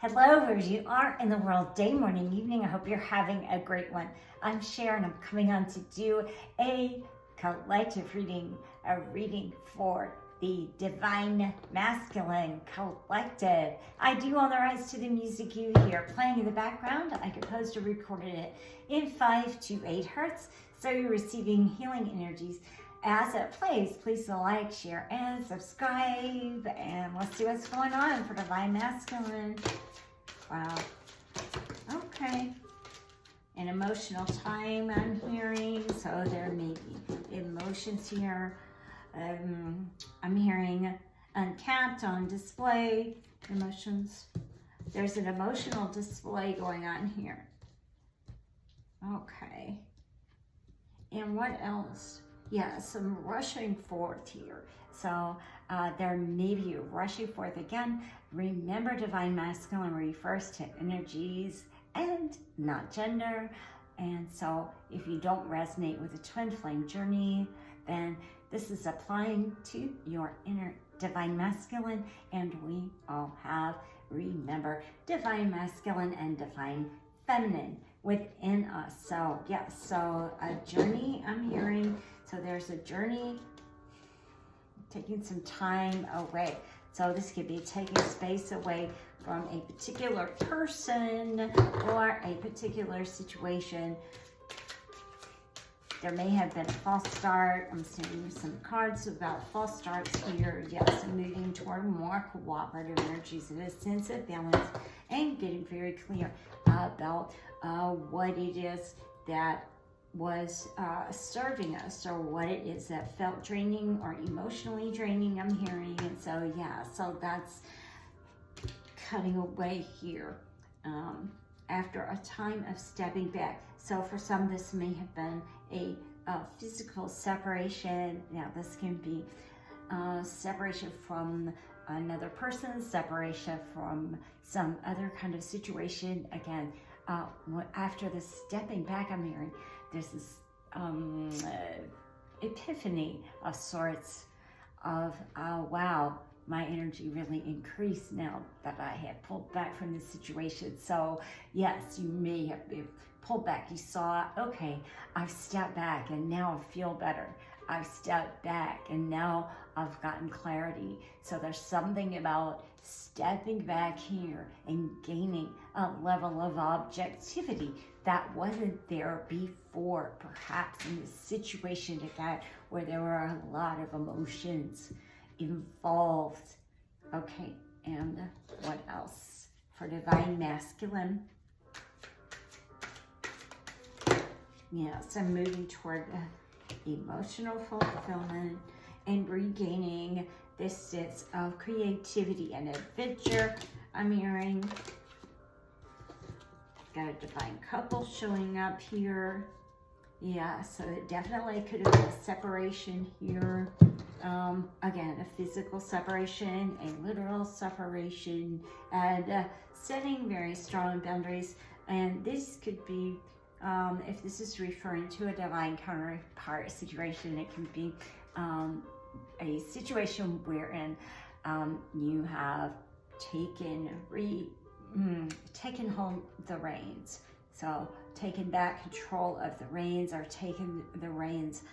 Hello, wherever you are in the world, day, morning, evening. I hope you're having a great one. I'm Sher, and I'm coming on to do a collective reading, a reading for the Divine Masculine Collective. I do own the rights to the music you hear playing in the background. I composed or recorded it in 5 to 8 hertz, so you're receiving healing energies as it plays. Please like, share, and subscribe. And let's see what's going on for Divine Masculine. Wow. Okay. An emotional time I'm hearing. So there may be emotions here. I'm hearing uncapped, on display, emotions. There's an emotional display going on here. Okay. And what else? Yeah, some rushing forth here. So there may be rushing forth again. Remember, Divine Masculine refers to energies and not gender. And so if you don't resonate with the twin flame journey, then this is applying to your inner Divine Masculine. And we all have, remember, Divine Masculine and Divine Feminine within us. So yes, so a journey I'm hearing. So there's a journey, taking some time away. So this could be taking space away from a particular person or a particular situation. There may have been a false start. I'm seeing some cards about false starts here. Yes, and moving toward more cooperative energies and a sense of balance, and getting very clear about what it is that was serving us, or what it is that felt draining or emotionally draining, I'm hearing. And so yeah, so that's cutting away here after a time of stepping back. So for some, this may have been a physical separation. Now this can be separation from another person, separation from some other kind of situation. Again, after the stepping back, I'm hearing there's this epiphany of sorts of, wow, my energy really increased now that I have pulled back from this situation. So yes, you may have been pulled back. You saw, okay, I've stepped back and now I feel better. I've stepped back and now I've gotten clarity. So there's something about stepping back here and gaining a level of objectivity that wasn't there before, perhaps in this situation again where there were a lot of emotions involved. Okay, and what else for Divine Masculine? Yes, I'm moving toward emotional fulfillment and regaining this sense of creativity and adventure. I'm hearing got a divine couple showing up here. Yeah, so it definitely could have been a separation here. Again, a physical separation, a literal separation, and setting very strong boundaries. And this could be, if this is referring to a divine counterpart situation, it can be a situation wherein you have taken home the reins. So taken back control of the reins, or taken the reins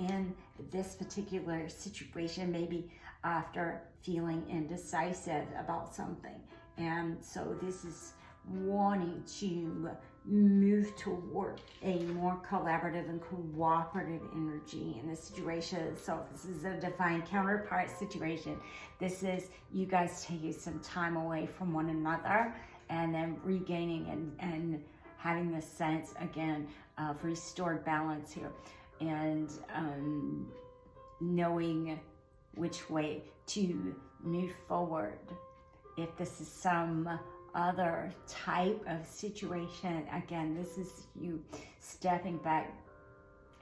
in this particular situation, maybe after feeling indecisive about something. And so this is wanting to move toward a more collaborative and cooperative energy in this situation. So this is a divine counterpart situation. This is you guys taking some time away from one another and then regaining and having this sense again of restored balance here, and knowing which way to move forward. If this is some other type of situation, again, this is you stepping back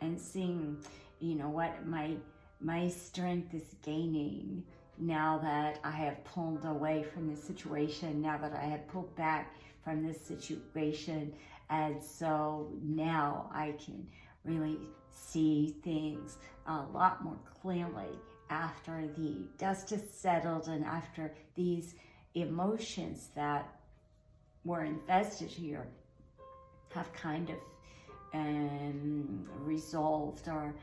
and seeing, you know what, my strength is gaining now that I have pulled away from this situation, now that I have pulled back from this situation. And so now I can really see things a lot more clearly after the dust has settled and after these emotions that were invested here have kind of resolved, or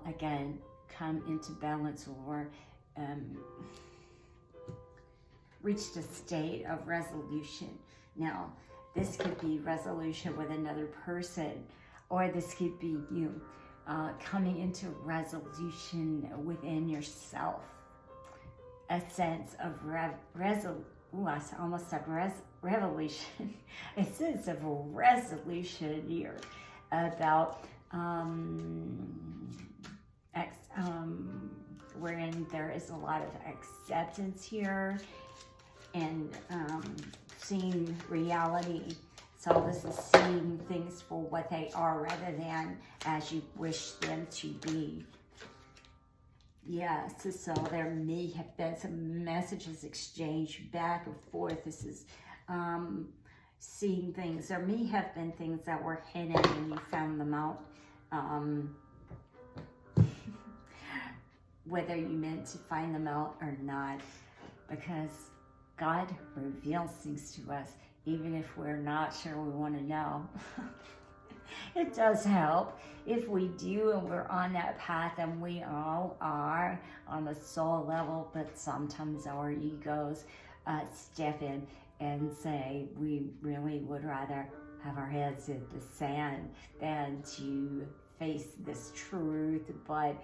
again come into balance, or reached a state of resolution. Now, this could be resolution with another person, or this could be you coming into resolution within yourself. A sense of revolution. A sense of resolution here about wherein there is a lot of acceptance here, and seeing reality. So this is seeing things for what they are rather than as you wish them to be. Yes, so there may have been some messages exchanged back and forth. This is seeing things. There may have been things that were hidden and you found them out. Whether you meant to find them out or not, because God reveals things to us, even if we're not sure we want to know. It does help if we do, and we're on that path, and we all are on the soul level, but sometimes our egos step in and say we really would rather have our heads in the sand than to face this truth, but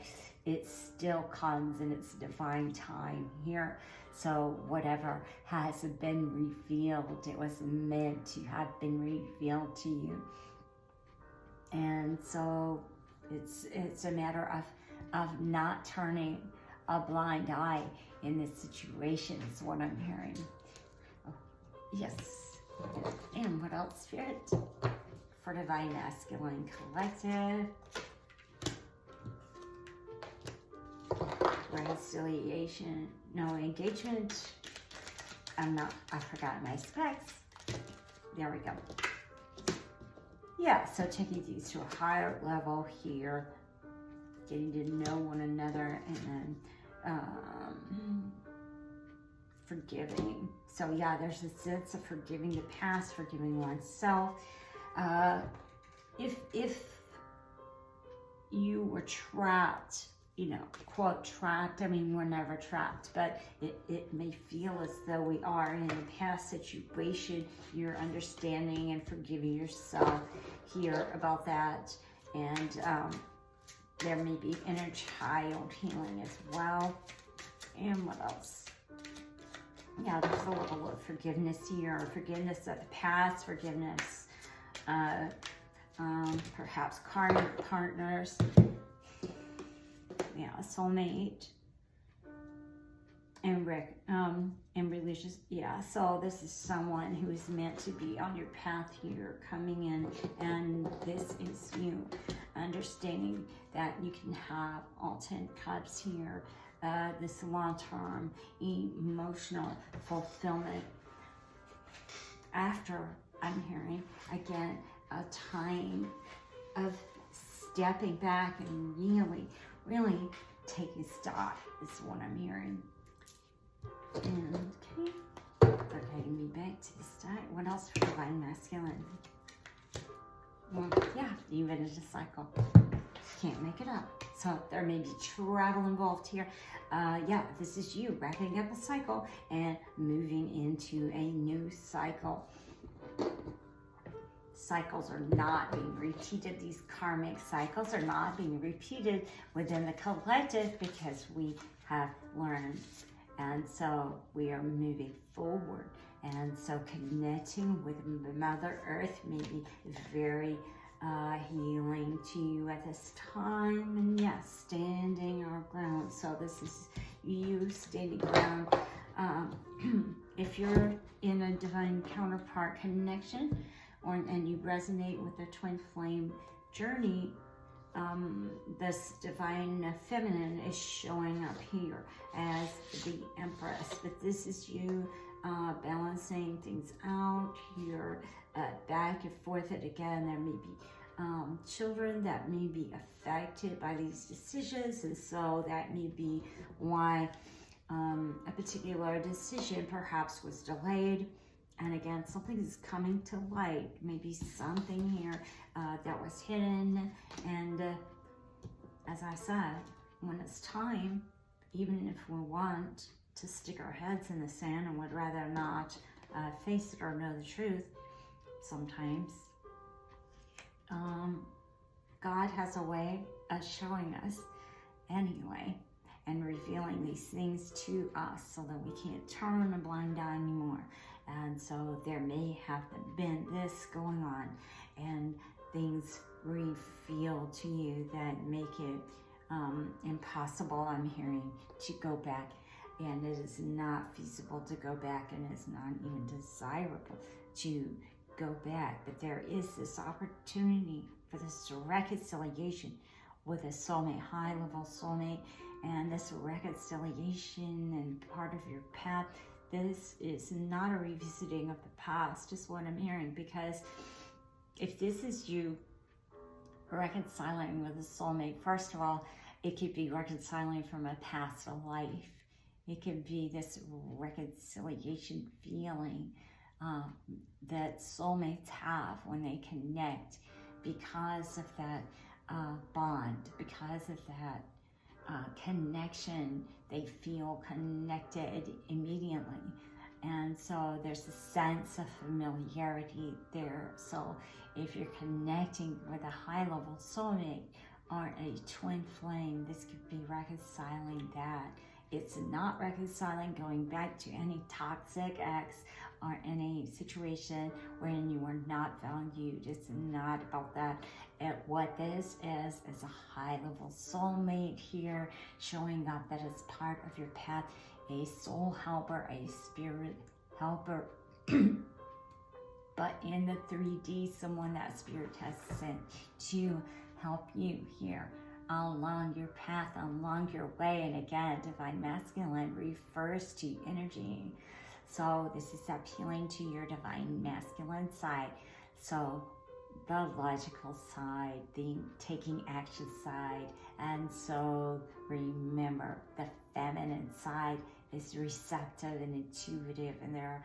it still comes in its divine time here. So whatever has been revealed, it was meant to have been revealed to you. And so it's a matter of not turning a blind eye in this situation is what I'm hearing. Oh, yes. And what else, Spirit? For Divine Masculine Collective. Reconciliation, no engagement. I forgot my specs. There we go. Yeah, so taking these to a higher level here, getting to know one another, and then forgiving. So yeah, there's a sense of forgiving the past, forgiving oneself. If you were trapped, quote trapped, I mean, we're never trapped, but it may feel as though we are in a past situation. You're understanding and forgiving yourself here about that. And there may be inner child healing as well. And what else? Yeah, there's a little of forgiveness here, forgiveness of the past, forgiveness, perhaps karmic partners. Yeah, soulmate, and religious. Yeah, so this is someone who is meant to be on your path here, coming in, and this is you understanding that you can have all 10 cups here. This long-term emotional fulfillment. After, I'm hearing again a time of stepping back and really taking stock is what I'm hearing. And okay, they're guiding me back to the start. What else for Divine Masculine? Well, yeah, even in a cycle. Can't make it up. So there may be travel involved here. Yeah, this is you wrapping up a cycle and moving into a new cycle. Cycles are not being repeated. These karmic cycles are not being repeated within the collective because we have learned. And so we are moving forward. And so connecting with Mother Earth may be very healing to you at this time. And yes, standing our ground. So this is you standing ground. If you're in a divine counterpart connection, and you resonate with the twin flame journey, this divine feminine is showing up here as the Empress. But this is you balancing things out here, back and forth. And again, there may be children that may be affected by these decisions, and so that may be why a particular decision perhaps was delayed. And again, something is coming to light. Maybe something here that was hidden. And as I said, when it's time, even if we want to stick our heads in the sand and would rather not face it or know the truth, sometimes God has a way of showing us anyway and revealing these things to us so that we can't turn a blind eye anymore. And so there may have been this going on, and things reveal to you that make it impossible, I'm hearing, to go back. And it is not feasible to go back, and it's not even desirable to go back. But there is this opportunity for this reconciliation with a soulmate, high-level soulmate, and this reconciliation and part of your path. This is not a revisiting of the past, is what I'm hearing, because if this is you reconciling with a soulmate, first of all, it could be reconciling from a past life. It could be this reconciliation feeling that soulmates have when they connect because of that bond, because of that connection. They feel connected immediately. And so there's a sense of familiarity there. So if you're connecting with a high-level soulmate or a twin flame, this could be reconciling that. It's not reconciling going back to any toxic ex or any situation wherein you were not valued. It's not about that. What this is a high-level soulmate here showing up that is part of your path, a soul helper, a spirit helper, but in the 3D, someone that spirit has sent to help you here along your path, along your way. And again, divine masculine refers to energy. So this is appealing to your divine masculine side. So the logical side, the taking action side. And so remember, the feminine side is receptive and intuitive, and there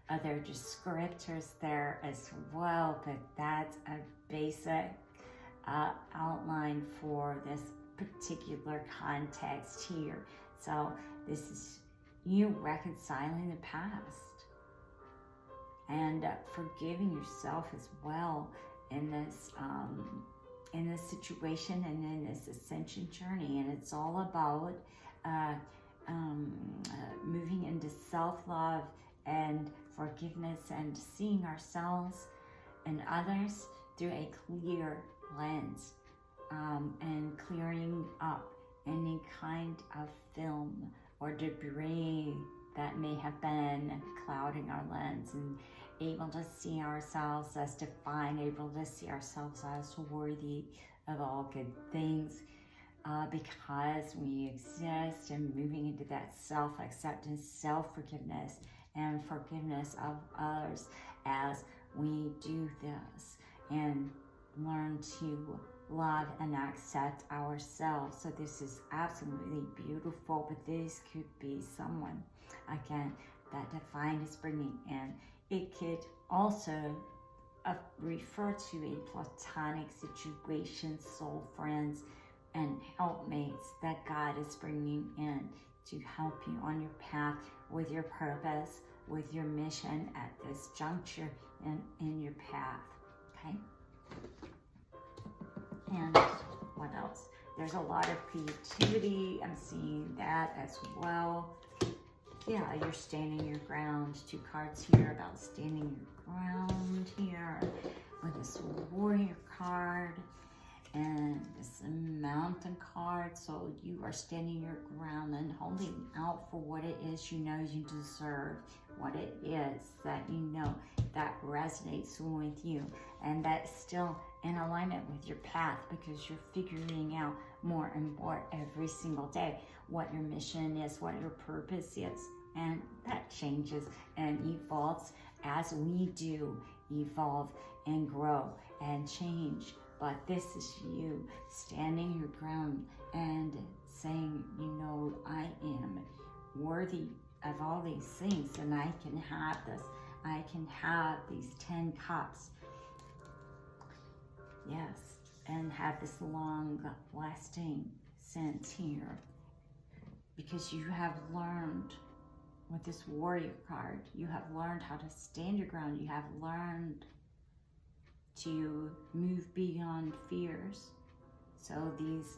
are other descriptors there as well, but that's a basic outline for this particular context here. So this is you reconciling the past and forgiving yourself as well in this situation and in this ascension journey. And it's all about moving into self-love and forgiveness and seeing ourselves and others through a clear lens, and clearing up any kind of film or debris that may have been clouding our lens, and able to see ourselves as divine, able to see ourselves as worthy of all good things, because we exist, and moving into that self-acceptance, self-forgiveness, and forgiveness of others as we do this, and learn to love and accept ourselves. So this is absolutely beautiful, but this could be someone, again, that divine is bringing in. It could also refer to a platonic situation, soul friends and helpmates that God is bringing in to help you on your path with your purpose, with your mission at this juncture in your path, okay? And what else? There's a lot of creativity. I'm seeing that as well. Yeah, you're standing your ground. 2 cards here about standing your ground here with this warrior card and this mountain card. So you are standing your ground and holding out for what it is you know you deserve, what it is that you know that resonates with you, and that's still in alignment with your path, because you're figuring out more and more every single day what your mission is, what your purpose is. And that changes and evolves as we do evolve and grow and change. But this is you standing your ground and saying, you know, I am worthy of all these things, and I can have this. I can have these 10 cups. Yes, and have this long-lasting sense here. Because you have learned with this warrior card, you have learned how to stand your ground. You have learned to move beyond fears. So these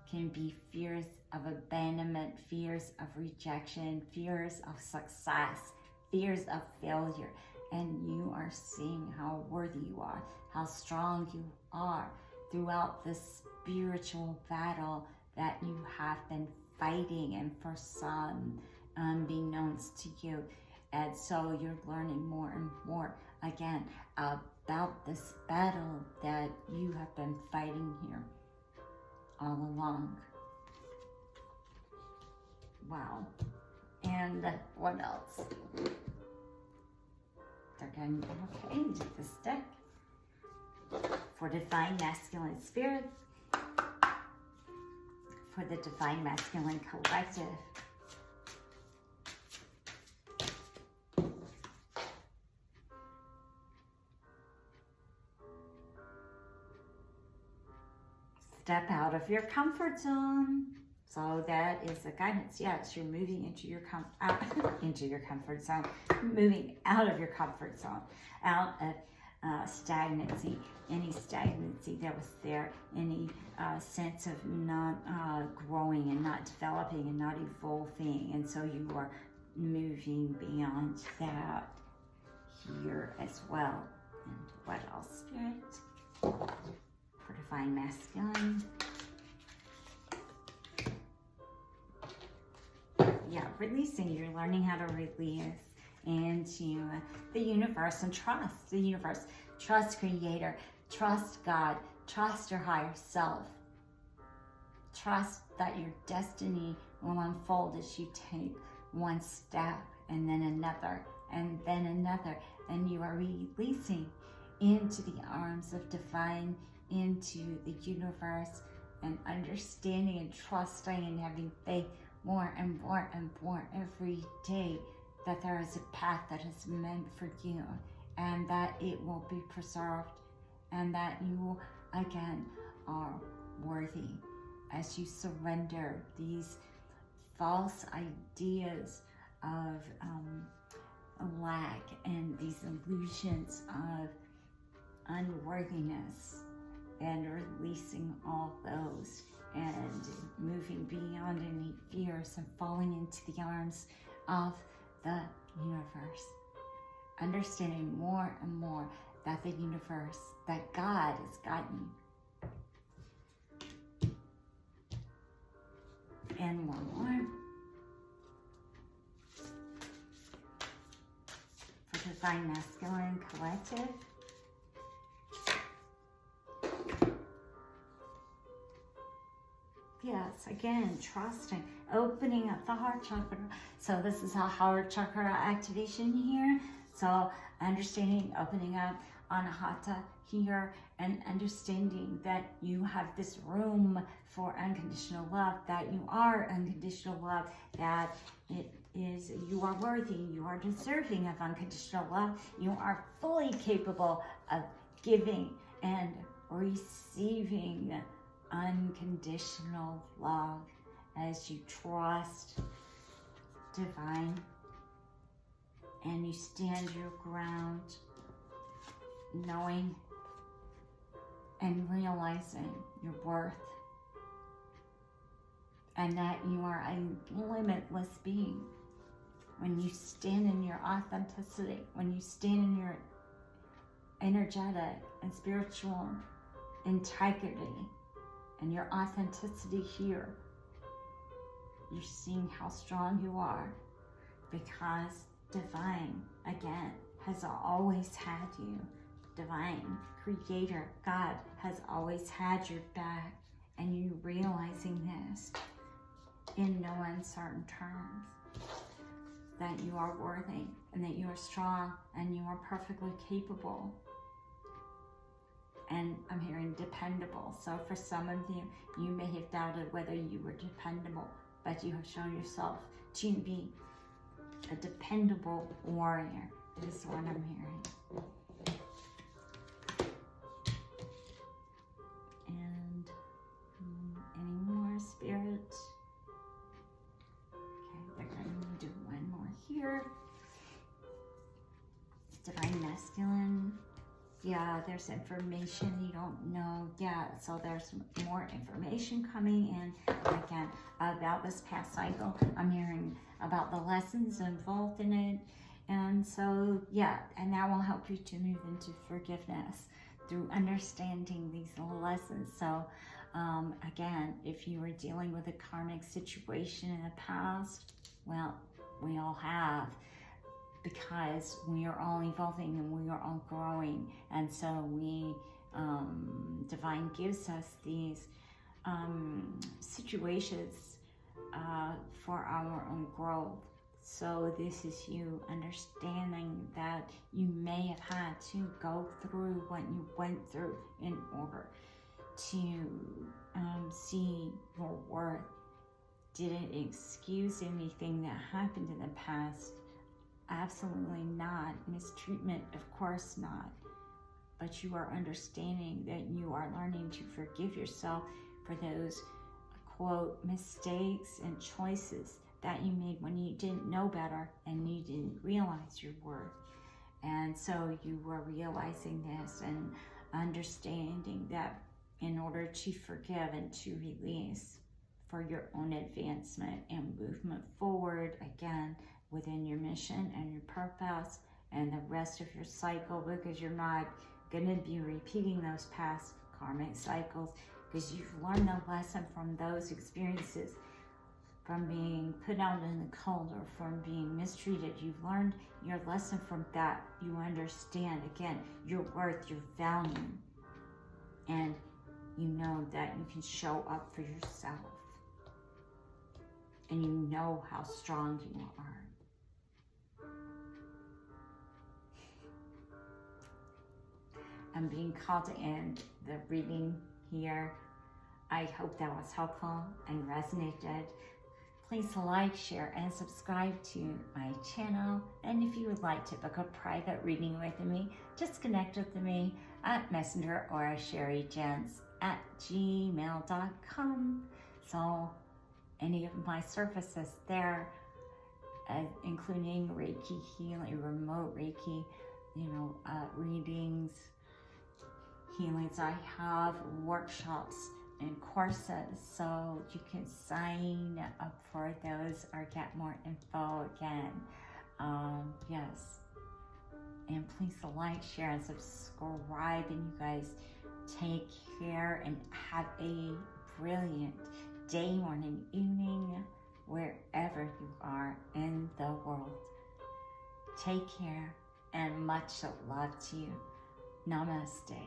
can be fears of abandonment, fears of rejection, fears of success, fears of failure. And you are seeing how worthy you are, how strong you are throughout this spiritual battle that you have been fighting, and for some, unbeknownst to you. And so you're learning more and more, again, about this battle that you have been fighting here all along. Wow. And what else? They're going, okay, take this deck. For Divine Masculine Spirit. For the Divine Masculine Collective. Step out of your comfort zone. So that is the guidance. Yes, you're moving into your comfort zone, moving out of your comfort zone, out of stagnancy, any stagnancy that was there, any sense of not growing and not developing and not evolving. And so you are moving beyond that here as well. And what else, Spirit? For Divine Masculine. Yeah, releasing. You're learning how to release into the universe and trust the universe. Trust Creator. Trust God. Trust your higher self. Trust that your destiny will unfold as you take one step and then another and then another. And you are releasing into the arms of divine, into the universe, and understanding and trusting and having faith more and more and more every day that there is a path that is meant for you, and that it will be preserved, and that you again are worthy as you surrender these false ideas of lack and these illusions of unworthiness, and releasing all those and moving beyond any fears and falling into the arms of the universe. Understanding more and more that the universe, that God has gotten you. And one more. For Divine Masculine Collective. Yes, again, trusting, opening up the heart chakra. So this is a heart chakra activation here. So understanding, opening up Anahata here, and understanding that you have this room for unconditional love, that you are unconditional love, that it is, you are worthy, you are deserving of unconditional love. You are fully capable of giving and receiving unconditional love as you trust divine and you stand your ground, knowing and realizing your worth, and that you are a limitless being. When you stand in your authenticity, when you stand in your energetic and spiritual integrity, and your authenticity here, you're seeing how strong you are, because divine, again, has always had you. Divine, Creator, God has always had your back, and you realizing this in no uncertain terms, that you are worthy, and that you are strong, and you are perfectly capable. And I'm hearing dependable. So for some of you, you may have doubted whether you were dependable, but you have shown yourself to be a dependable warrior is what I'm hearing. And any more, Spirit? Okay, they're going to do one more here. Divine Masculine. Yeah, there's information you don't know. Yeah, so there's more information coming in, again, about this past cycle. I'm hearing about the lessons involved in it. And so, yeah, and that will help you to move into forgiveness through understanding these lessons. So, again, if you were dealing with a karmic situation in the past, well, we all have, because we are all evolving and we are all growing. And so we, Divine gives us these situations for our own growth. So this is you understanding that you may have had to go through what you went through in order to see your worth. Did it excuse anything that happened in the past? Absolutely not. Mistreatment, of course not. But you are understanding that you are learning to forgive yourself for those, quote, mistakes and choices that you made when you didn't know better and you didn't realize your worth. And so you were realizing this and understanding that in order to forgive and to release for your own advancement and movement forward, again, within your mission and your purpose and the rest of your cycle, because you're not going to be repeating those past karmic cycles, because you've learned the lesson from those experiences, from being put out in the cold or from being mistreated. You've learned your lesson from that. You understand, again, your worth, your value, and you know that you can show up for yourself, and you know how strong you are. I'm being called to end the reading here. I hope that was helpful and resonated. Please like, share, and subscribe to my channel. And if you would like to book a private reading with me, just connect with me at Messenger or Sherri Jens at gmail.com. So any of my services there, including Reiki healing, remote Reiki, readings, healings. I have workshops and courses, so you can sign up for those or get more info again. Yes. And please like, share, and subscribe. And you guys take care and have a brilliant day, morning, evening, wherever you are in the world. Take care and much love to you. Namaste.